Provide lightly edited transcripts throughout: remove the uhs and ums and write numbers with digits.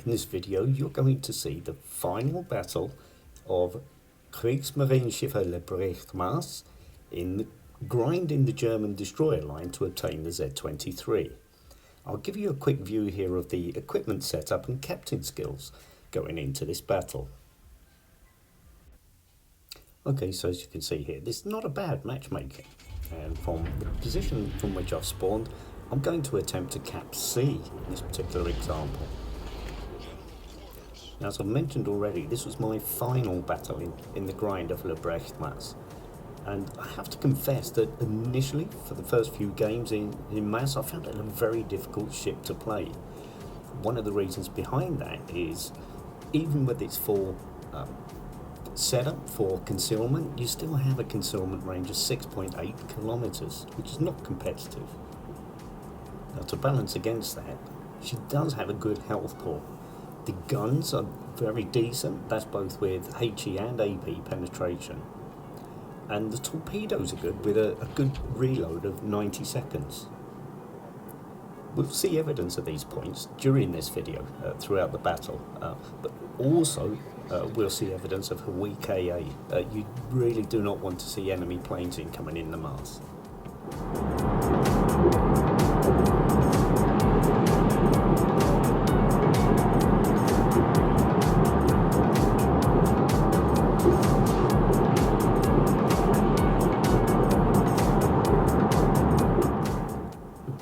In this video you're going to see the final battle of Kriegsmarine Lebrecht Maass in grinding the German destroyer line to obtain the Z-23. I'll give you a quick view here of the equipment setup and captain skills going into this battle. Okay, so as you can see here, this is not a bad matchmaking, and from the position from which I've spawned, I'm going to attempt to cap C in this particular example. Now, as I've mentioned already, this was my final battle in the grind of Lebrecht Maass. And I have to confess that initially, for the first few games in Maass, I found it a very difficult ship to play. One of the reasons behind that is, even with its full setup for concealment, you still have a concealment range of 6.8 kilometers, which is not competitive. Now, to balance against that, she does have a good health core. The guns are very decent, that's both with HE and AP penetration. And the torpedoes are good, with a good reload of 90 seconds. We'll see evidence of these points during this video throughout the battle, but also we'll see evidence of her weak AA. You really do not want to see enemy planes incoming in the Maass.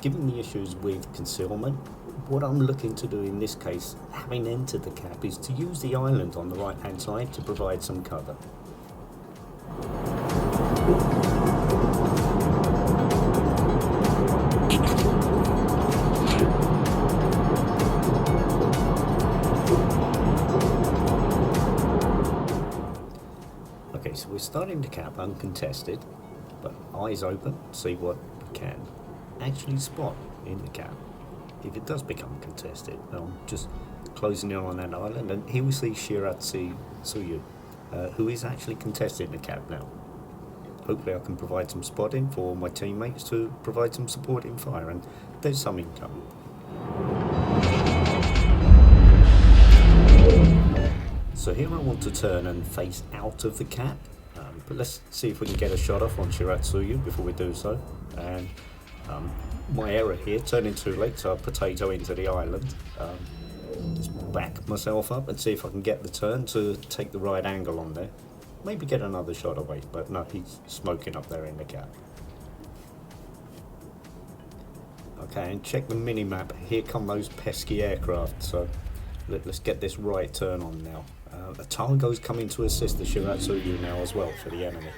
Given the issues with concealment, what I'm looking to do in this case, having entered the cap, is to use the island on the right hand side to provide some cover. Okay, so we're starting to cap uncontested, but eyes open, see what we can actually spot in the cap if it does become contested. I'm just closing in on that island, and here we see Shiratsu Suyu, who is actually contested in the cap now. Hopefully I can provide some spotting for my teammates to provide some supporting fire, and there's some income. So here I want to turn and face out of the cap, but let's see if we can get a shot off on Shiratsuyu before we do so. And my error here, turning too late, so I potato into the island. Just back myself up and see if I can get the turn to take the right angle on there. Maybe get another shot away, but no, he's smoking up there in the cap. Okay, and check the mini-map. Here come those pesky aircraft, so let's get this right turn on now. The Targo's coming to assist the Shiratsuyu now as well for the enemy.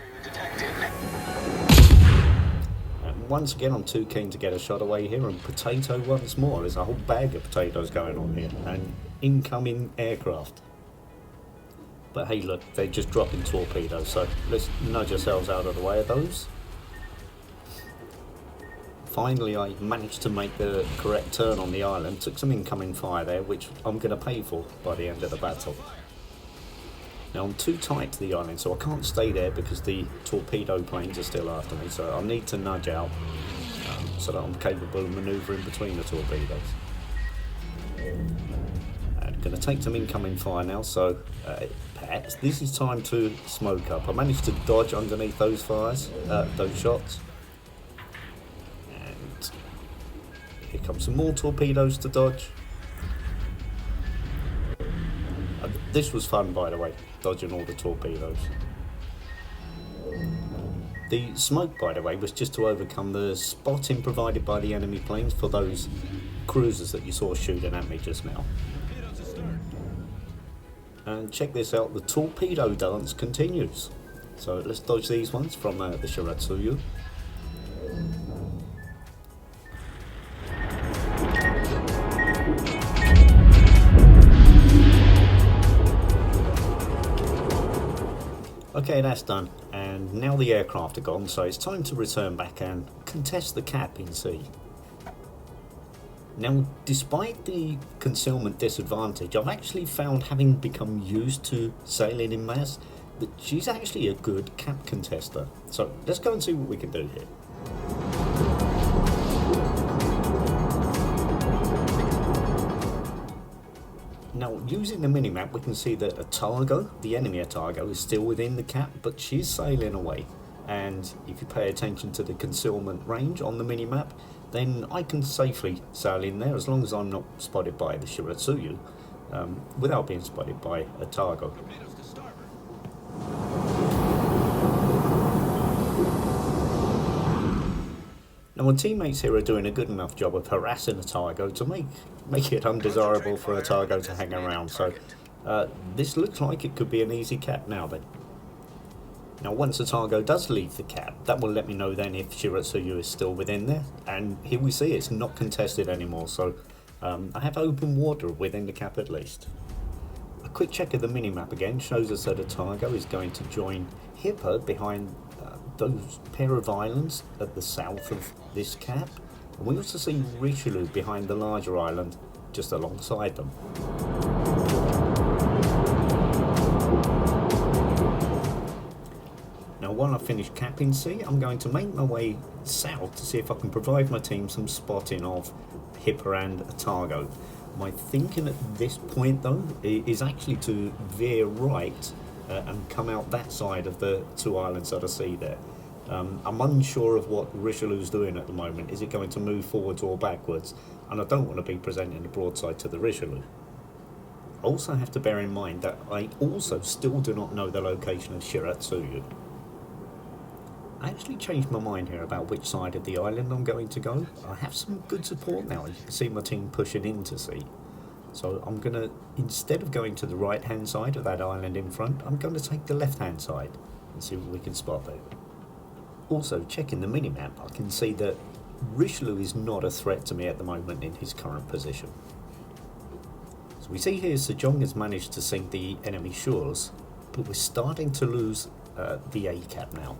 Once again, I'm too keen to get a shot away here, and potato once more. There's a whole bag of potatoes going on here, and incoming aircraft. But hey, look, they're just dropping torpedoes, so let's nudge ourselves out of the way of those. Finally, I managed to make the correct turn on the island, took some incoming fire there, which I'm going to pay for by the end of the battle. Now, I'm too tight to the island, so I can't stay there because the torpedo planes are still after me, so I need to nudge out so that I'm capable of manoeuvring between the torpedoes. I'm going to take some incoming fire now, so perhaps this is time to smoke up. I managed to dodge underneath those fires, those shots. And here comes some more torpedoes to dodge. This was fun, by the way, dodging all the torpedoes. The smoke, by the way, was just to overcome the spotting provided by the enemy planes for those cruisers that you saw shooting at me just now. And check this out, the torpedo dance continues. So let's dodge these ones from the Shiratsuyu. Okay, that's done, and now the aircraft are gone, so it's time to return back and contest the cap in sea. Now, despite the concealment disadvantage, I've actually found, having become used to sailing in Maass, that she's actually a good cap contester. So let's go and see what we can do here. Now, using the minimap, we can see that Otago, the enemy Otago, is still within the cap, but she's sailing away. And if you pay attention to the concealment range on the minimap, then I can safely sail in there as long as I'm not spotted by the Shiratsuyu, without being spotted by Otago. Now, my teammates here are doing a good enough job of harassing Otago to make it undesirable for Otago to hang around, so this looks like it could be an easy cap now then. Now, once Otago does leave the cap, that will let me know then if Shiratsuyu is still within there, and here we see it's not contested anymore, so I have open water within the cap at least. A quick check of the minimap again shows us that Otago is going to join Hippo behind those pair of islands at the south of this cap, and we also see Richelieu behind the larger island just alongside them. Now, while I finish capping C, I'm going to make my way south to see if I can provide my team some spotting of Hippo and Otago. My thinking at this point though is actually to veer right and come out that side of the two islands that I see there. I'm unsure of what Richelieu's doing at the moment. Is it going to move forwards or backwards? And I don't want to be presenting a broadside to the Richelieu. I also have to bear in mind that I also still do not know the location of Shiratsuyu. I actually changed my mind here about which side of the island I'm going to go. I have some good support now. You can see my team pushing into sea. So I'm going to, instead of going to the right hand side of that island in front, I'm going to take the left hand side and see what we can spot there. Also, checking the minimap, I can see that Richelieu is not a threat to me at the moment in his current position. So we see here Sejong has managed to sink the enemy shores, but we're starting to lose the A cap now.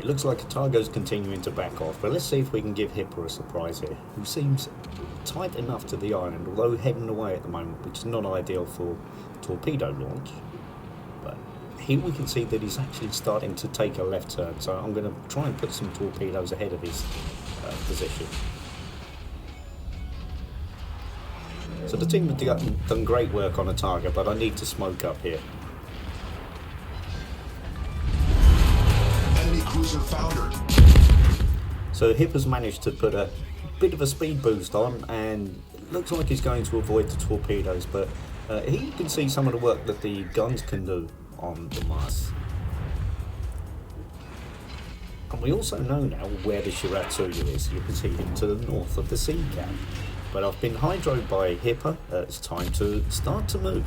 Looks like Otago's continuing to back off, but let's see if we can give Hippo a surprise here, who seems tight enough to the island, although heading away at the moment, which is not ideal for torpedo launch. But here we can see that he's actually starting to take a left turn, so I'm going to try and put some torpedoes ahead of his position. So the team have done great work on Otago, but I need to smoke up here. Cruiser foundered. So Hippo's managed to put a bit of a speed boost on, and it looks like he's going to avoid the torpedoes, but here you can see some of the work that the guns can do on the Maass. And we also know now where the Shiratsuyu is. You can see him to the north of the sea cap. But I've been hydroed by Hippo. It's time to start to move.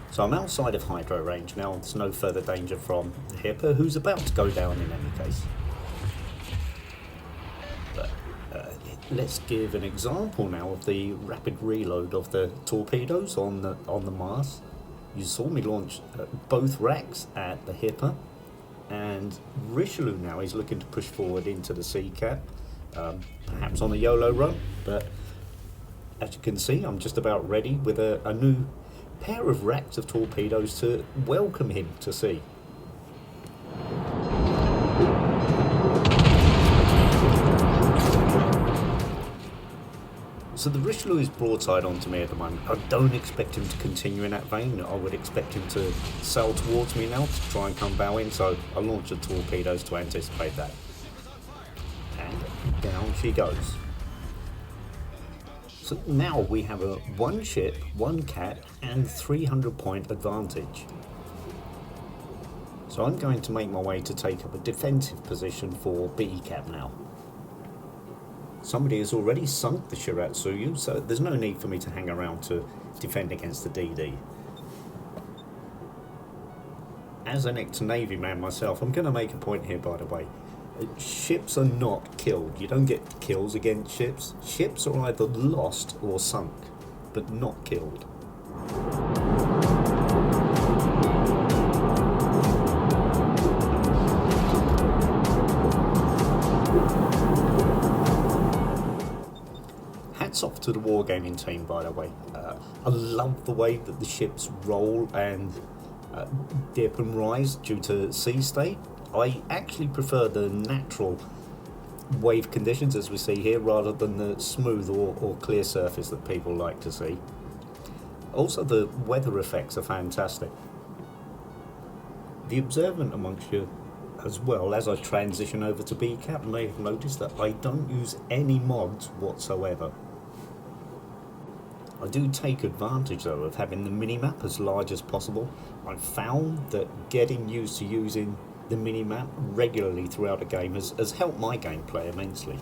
So I'm outside of hydro range now. There's no further danger from Hippo, who's about to go down in any case. But let's give an example now of the rapid reload of the torpedoes on the Maass. You saw me launch both racks at the Hippo, and Richelieu now is looking to push forward into the sea cap, perhaps on a YOLO run. But as you can see, I'm just about ready with a new pair of racks of torpedoes to welcome him to sea. So the Richelieu is broadside onto me at the moment. I don't expect him to continue in that vein. I would expect him to sail towards me now to try and come bow in, so I launch the torpedoes to anticipate that. And down she goes. So now we have a 1 ship, 1 cat, and 300 point advantage. So I'm going to make my way to take up a defensive position for B cap now. Somebody has already sunk the Shiratsuyu, so there's no need for me to hang around to defend against the DD. As an ex-Navy man myself, I'm going to make a point here, by the way. Ships are not killed. You don't get kills against ships. Ships are either lost or sunk. but not killed. Hats off to the Wargaming team, by the way. I love the way that the ships roll and dip and rise due to sea state. I actually prefer the natural wave conditions as we see here rather than the smooth or clear surface that people like to see. Also, the weather effects are fantastic. The observant amongst you as well, as I transition over to BCAP, may have noticed that I don't use any mods whatsoever. I do take advantage though of having the minimap as large as possible. I've found that getting used to using the minimap regularly throughout a game has helped my gameplay immensely.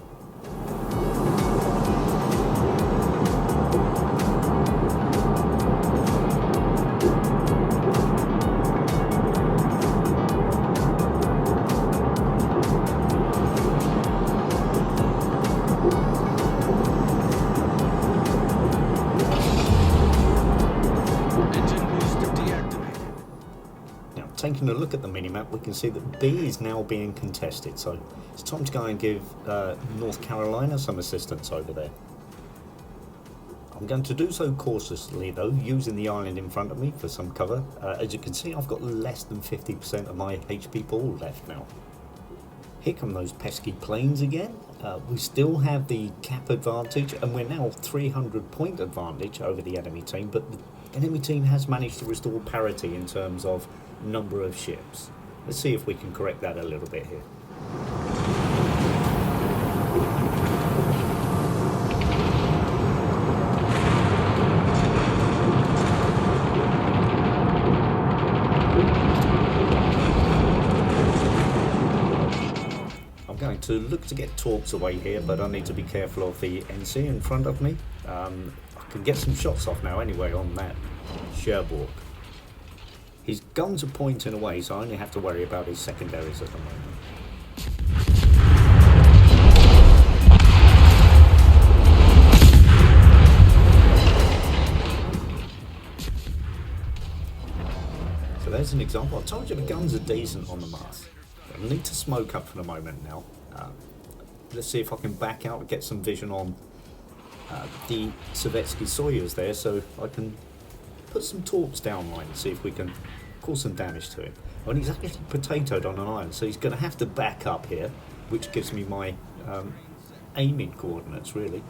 Taking a look at the minimap, we can see that B is now being contested, so it's time to go and give North Carolina some assistance over there. I'm going to do so cautiously though, using the island in front of me for some cover. As you can see, I've got less than 50% of my HP ball left now. Here come those pesky planes again. We still have the cap advantage, and we're now 300 point advantage over the enemy team, but the enemy team has managed to restore parity in terms of number of ships. Let's see if we can correct that a little bit here. I'm going to look to get torps away here, but I need to be careful of the NC in front of me. I can get some shots off now anyway on that Cherbourg. His guns are pointing away, so I only have to worry about his secondaries at the moment. So there's an example. I told you the guns are decent on the Maass. I need to smoke up for the moment now. Let's see if I can back out and get some vision on the Sovietsky Soyuz there, so I can put some torps downline and see if we can cause some damage to him. Well, he's actually potatoed on an island, so he's going to have to back up here, which gives me my aiming coordinates really.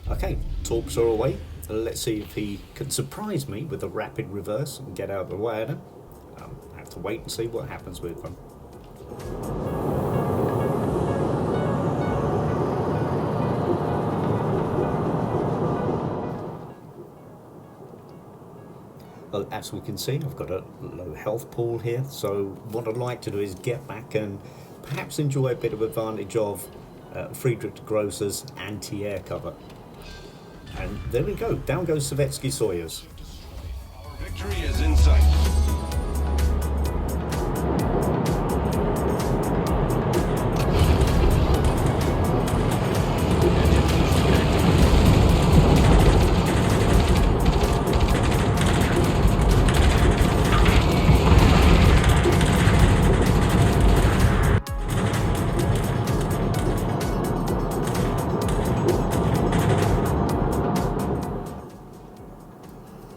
Okay, torps are away. Let's see if he can surprise me with a rapid reverse and get out of the way of them. I have to wait and see what happens with them. Well, as we can see, I've got a low health pool here, so what I'd like to do is get back and perhaps enjoy a bit of advantage of Friedrich de Grosse's anti-air cover. And there we go, down goes Sovietsky Soyuz. Our victory is in sight.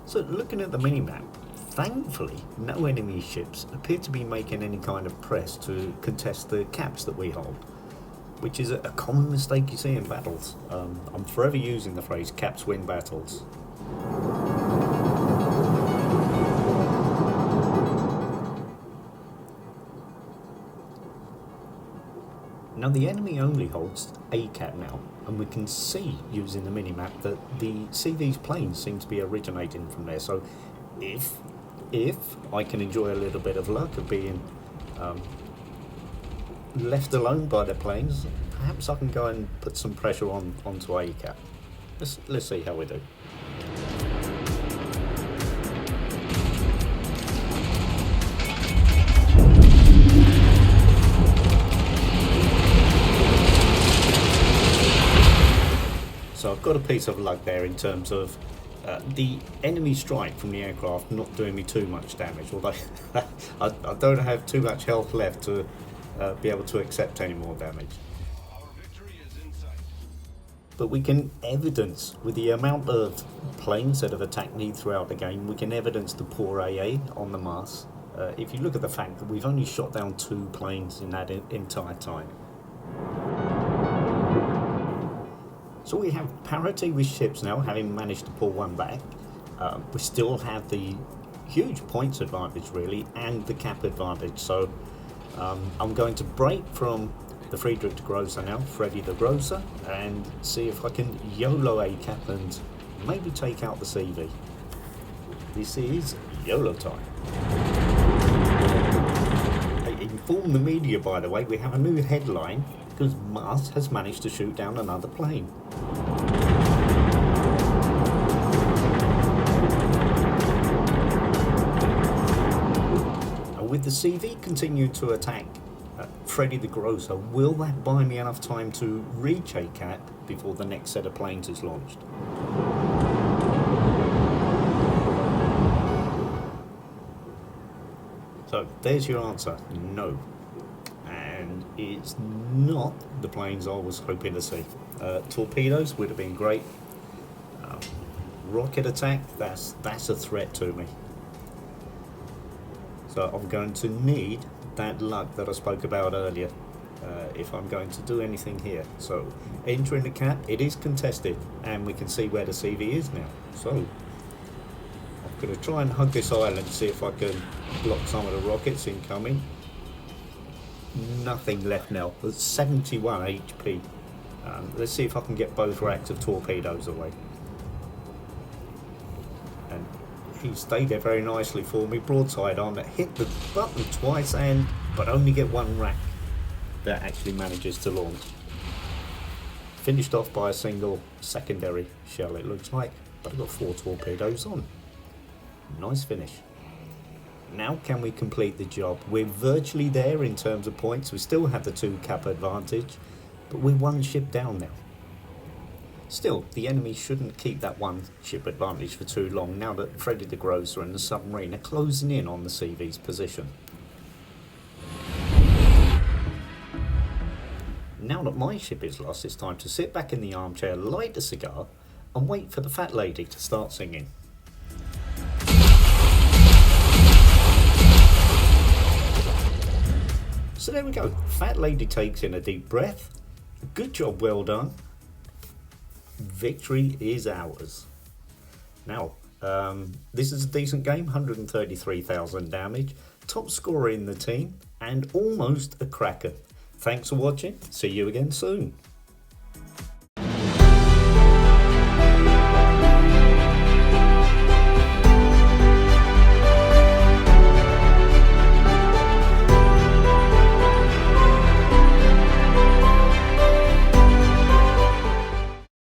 So looking at the minimap, thankfully no enemy ships appear to be making any kind of press to contest the caps that we hold, which is a common mistake you see in battles. I'm forever using the phrase caps win battles. Now the enemy only holds a cap now, and we can see using the minimap that the CV's planes seem to be originating from there. So if I can enjoy a little bit of luck of being left alone by the planes, perhaps I can go and put some pressure onto a cap. Let's see how we do. I've got a piece of luck there in terms of the enemy strike from the aircraft not doing me too much damage, although I don't have too much health left to be able to accept any more damage. Our victory is in sight. But we can evidence, with the amount of planes that have attacked me throughout the game, we can evidence the poor AA on the Maass. If you look at the fact that we've only shot down 2 planes in that entire time. So we have parity with ships now, having managed to pull one back. We still have the huge points advantage really, and the cap advantage. So I'm going to break from the Friedrich de Grosser now, Freddy the Grosser, and see if I can YOLO a cap and maybe take out the CV. This is YOLO time. I inform the media, by the way, we have a new headline because Maass has managed to shoot down another plane. And with the CV continuing to attack Freddy the Grosser, will that buy me enough time to reach a cap before the next set of planes is launched? So there's your answer, no. And it's not the planes I was hoping to see. Torpedoes would have been great. Rocket attack, that's a threat to me. So I'm going to need that luck that I spoke about earlier if I'm going to do anything here. So entering the cap, it is contested, and we can see where the CV is now. So I'm going to try and hug this island, see if I can block some of the rockets incoming. Nothing left now. There's 71 HP. Let's see if I can get both racks of torpedoes away. And he stayed there very nicely for me. Broadside on, hit the button twice, but only get one rack that actually manages to launch. Finished off by a single secondary shell, it looks like, but I've got 4 torpedoes on. Nice finish. Now can we complete the job? We're virtually there in terms of points. We still have the 2 cap advantage, but we're 1 ship down now. Still, the enemy shouldn't keep that 1 ship advantage for too long now that Freddy the Grosser and the submarine are closing in on the CV's position. Now that my ship is lost, it's time to sit back in the armchair, light a cigar, and wait for the fat lady to start singing. So there we go, fat lady takes in a deep breath. Good job, well done. Victory is ours. Now, this is a decent game, 133,000 damage, top scorer in the team, and almost a cracker. Thanks for watching, see you again soon.